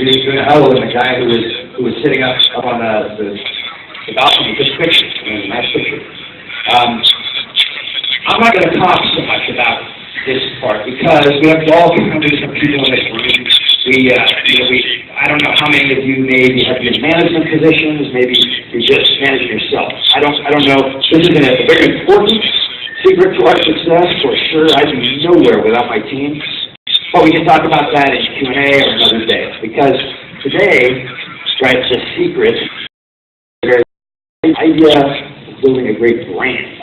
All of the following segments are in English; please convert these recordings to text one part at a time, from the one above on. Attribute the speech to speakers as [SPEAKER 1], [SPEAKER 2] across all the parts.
[SPEAKER 1] was doing a huddle, and the guy who was sitting up on the balcony took pictures. It was a nice picture. I'm not going to talk so much about this part because we have all kinds of different people in this room. I don't know how many of you maybe have been in management positions. Maybe you're just managing yourself. I don't know. This is a very important secret to our success for sure. I'd be nowhere without my team. But we can talk about that in Q&A or another day. Because today, right, the secret is the idea of building a great brand.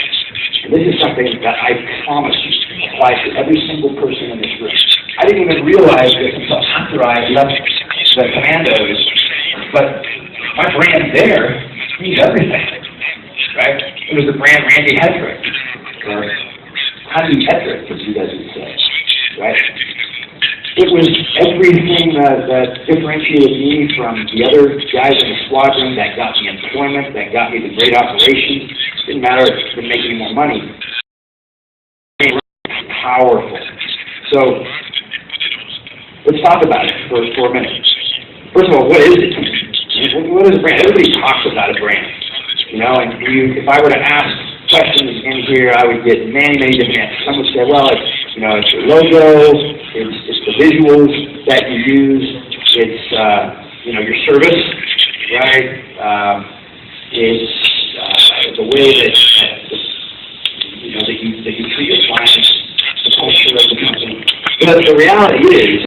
[SPEAKER 1] And this is something that I promise you applies to every single person in this room. I didn't even realize this until after I left the commandos, but my brand there means everything, right? It was the brand Randy Hedrick, or Andy Hedrick, as you guys would say, right? It was everything that differentiated me from the other guys in the squadron, that got me employment, that got me the great operations. Didn't matter if it didn't make any more money. Powerful. So let's talk about it for a minute. First of all, what is it? What is a brand? Everybody talks about a brand, you know. And if I were to ask questions in here, I would get many different answers. Some would say, well, it's your logo, it's the visuals that you use, it's your service, right? It's the way that you treat your clients, the culture of the company. But the reality is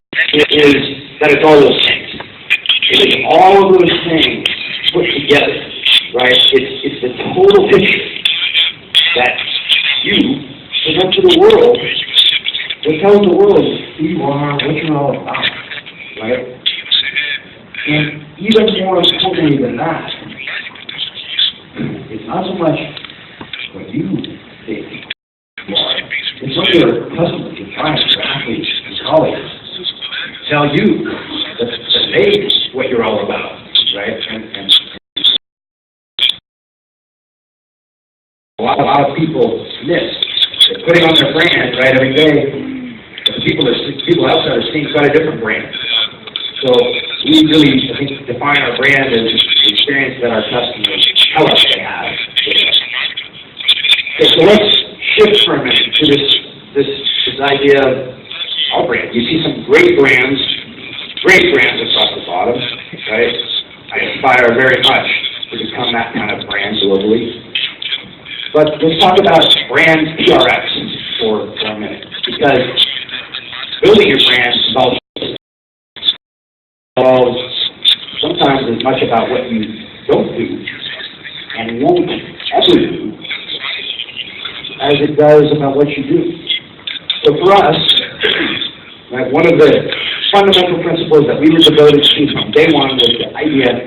[SPEAKER 1] that it's all those things. It is all of those things put together, right? It's the total picture that you present to the world that tells the world who you are, what you're all about, right? And even more importantly than that, it's not so much what you think you are. It's what your customers, your clients, your athletes, your colleagues tell you that they what you're all about, right? And a lot of people miss. They're putting on their brand, right, every day. People outside are seeing quite a different brand. So we really, I think, define our brand as the experience that our customers tell us they have. Okay, so let's shift for a minute to this idea of our brand. You see some great brands across the bottom, right? I aspire very much to become that kind of brand globally. But let's talk about brand PRX for a minute, because building your brand involves sometimes as much about what you don't do and won't ever do as it does about what you do. So for us, right, one of the fundamental principles that we were devoted to from day one was the idea of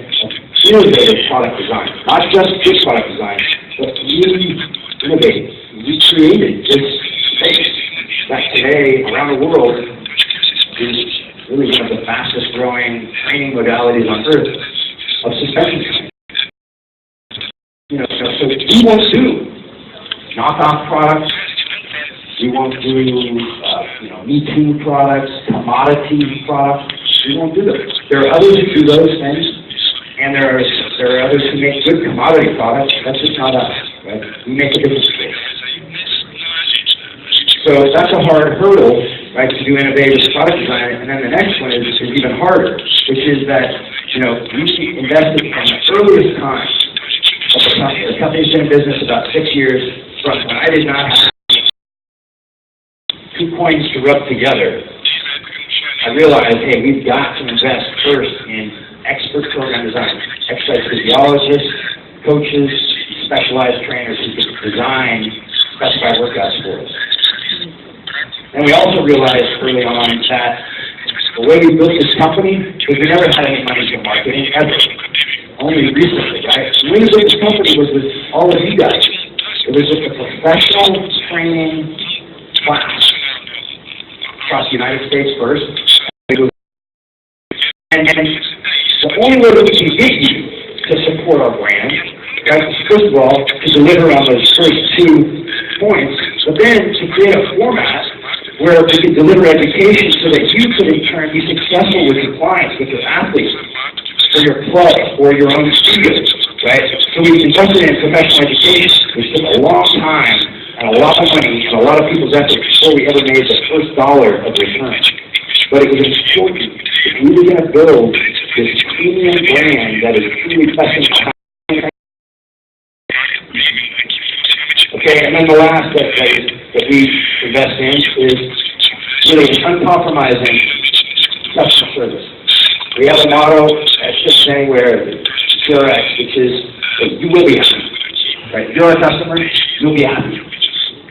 [SPEAKER 1] innovative product design. Not just good product design, but really innovative. We created this space that today around the world is really one of the fastest growing training modalities on earth of suspension training. So we won't do knockoff products. We won't do Me Too products, commodity products. We won't do those. There are others who do those things, and there are others who make good commodity products. That's just not us, right? We make a different space. So that's a hard hurdle, right, to do innovative product design. And then the next one is even harder, which is that, we invested from the earliest time of the company. The company's been in business about 6 years. From when I did not have 2 coins to rub together, I realized, hey, we've got to invest first in expert program design, exercise physiologists, coaches, specialized trainers who can design specified workouts for us. And we also realized early on that the way we built this company was we never had any money for marketing ever. Only recently, right? The way we built this company was with all of you guys. It was just a professional training class across the United States first. And the only way that we can get you to support our brand, right, is first of all, to deliver on those first 2 points, but then to create a format where we can deliver education so that you could in turn be successful with your clients, with your athletes, for your club, or your own studio, right? So we invested in professional education, which took a long time and a lot of money and a lot of people's effort before we ever made the first dollar of return. But it was important. If we were going to build this premium brand that is truly touching. Okay, and then the last that we invest in is really uncompromising customer service. We have a motto at Ship where CRX, which is you will be happy. Right? If you're a customer, you'll be happy.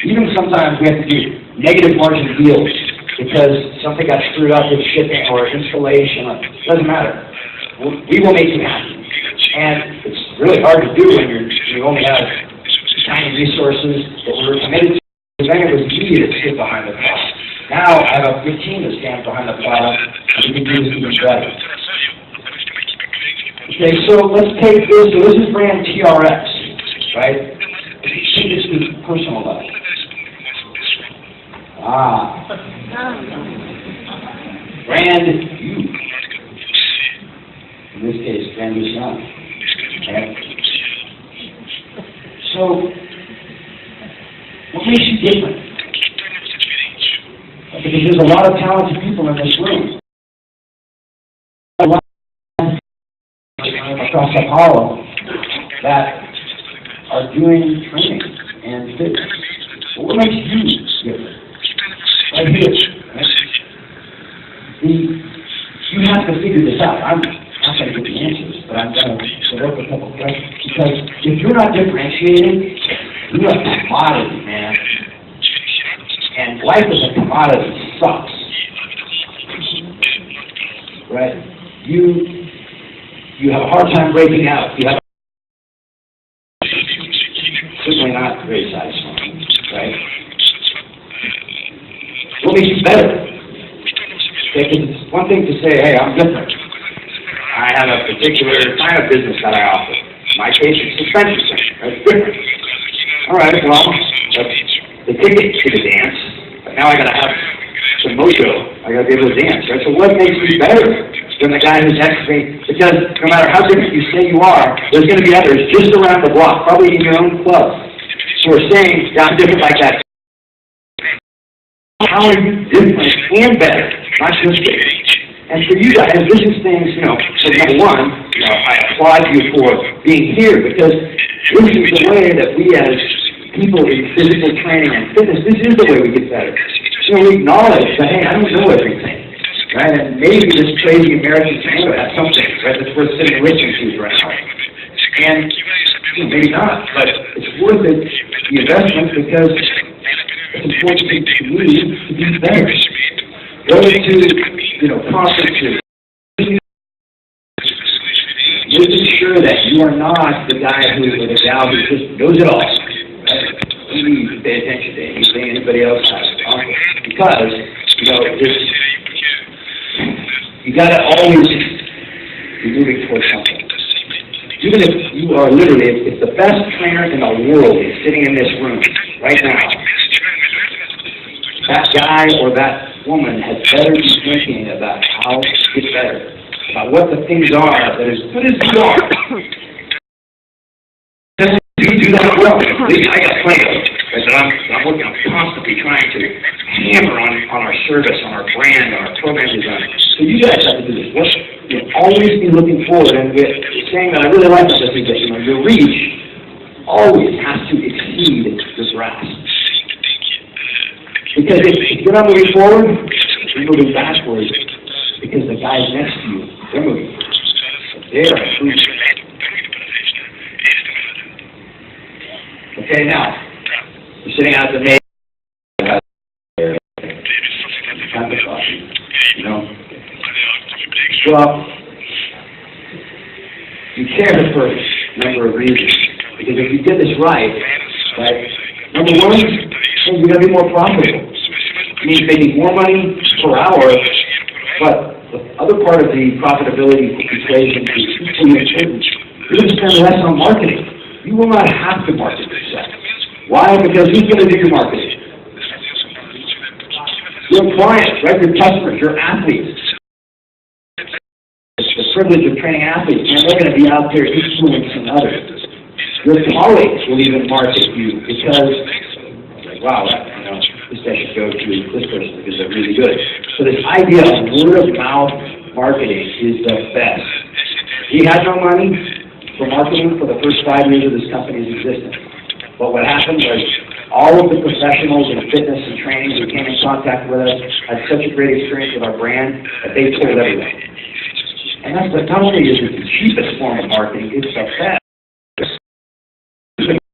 [SPEAKER 1] Even sometimes we have to do negative margin deals because something got screwed up with shipping or installation. It doesn't matter. We will make you happy. And it's really hard to do when you only have tiny resources that we're committed to. Then it was easy to sit behind the product. Now I have a good team that stands behind the product, and we can do this even better. Okay, so let's take this. So this is brand TRX, right? Take this to the personal level. Brand U. In this case, brand U son. Okay. So, what makes you different? Because there's a lot of talented people in this room. A lot across Sao Paulo that are doing training and fitness. But what makes you different? Right here. Right? You have to figure this out. I'm not going to get the answers, but I'm going to work a couple questions. Because if you're not differentiated, you're a commodity, man. And life as a commodity sucks. Right? You have a hard time breaking out. You have certainly not very satisfying, right? What makes you better? It's one thing to say, hey, I'm different. I have a particular kind of business that I offer. In my case, it's suspension. That's different. All right, well, that's the ticket to the dance. But now I got to have some mojo. I got to be able to dance, right? So what makes you better than the guy who's next to me? Because no matter how different you say you are, there's going to be others just around the block, probably in your own club, who are saying, yeah, I'm different like that. How are you different and better? Not just different. And for you guys, this is things, so number one, I applaud you for being here because this is the way that we as people in physical training and fitness, this is the way we get better. We acknowledge that, hey, I don't know everything, right? And maybe this crazy American tomato has something, right, that's worth sitting and listening to right now. And maybe not, but it's worth it, the investment, because it's important to me to be better. Go to, conferences. Making sure that you are not the guy or the gal who just knows it all. Right? You need to pay attention to anything anybody else has. Because, you got to always be moving towards something. Even if you are literally, if the best trainer in the world is sitting in this room right now, that guy or that woman had better be thinking about how to get better, about what the things are that as good as you are, you do that well. I got plenty of it. I'm working on constantly trying to hammer on our service, on our brand, on our program design. So you guys have to do this. Always be looking forward, and saying that I really like this is that your reach always has to exceed the grasp. Because if you're not moving forward, you're moving backwards. Because the guys next to you, they're moving. They're improving. Okay, now, you're sitting out the main. Have the coffee. Well, you care for a number of reasons. Because if you get this right, number one, you got to be more profitable. It means making more money per hour, but the other part of the profitability equation is equally important. You're going to spend less on marketing. You will not have to market yourself. Why? Because who's going to do your marketing? your clients, right? Your customers, your athletes. The privilege of training athletes, and they're going to be out there influencing others. Your colleagues will even market you because, like, wow, this guy should go to this person because they're really good. So this idea of word of mouth marketing is the best. He had no money for marketing for the first 5 years of this company's existence. But what happened was all of the professionals in fitness and training who came in contact with us had such a great experience with our brand that they told everyone. And that's not only is it the cheapest form of marketing, it's the best.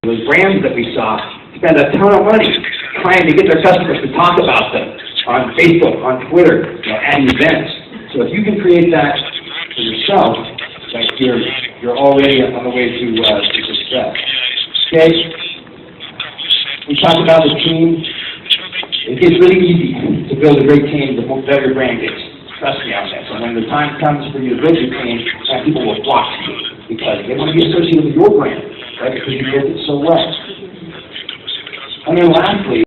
[SPEAKER 1] Those brands that we saw spend a ton of money trying to get their customers to talk about them on Facebook, on Twitter, at events. So if you can create that for yourself, like you're already on the way to success. Okay? We talked about the team. It gets really easy to build a great team the better your brand gets. Trust me on that. So when the time comes for you to build your team, people will flock to you because they want to be associated with your brand, right? Because you built it so well. And then lastly,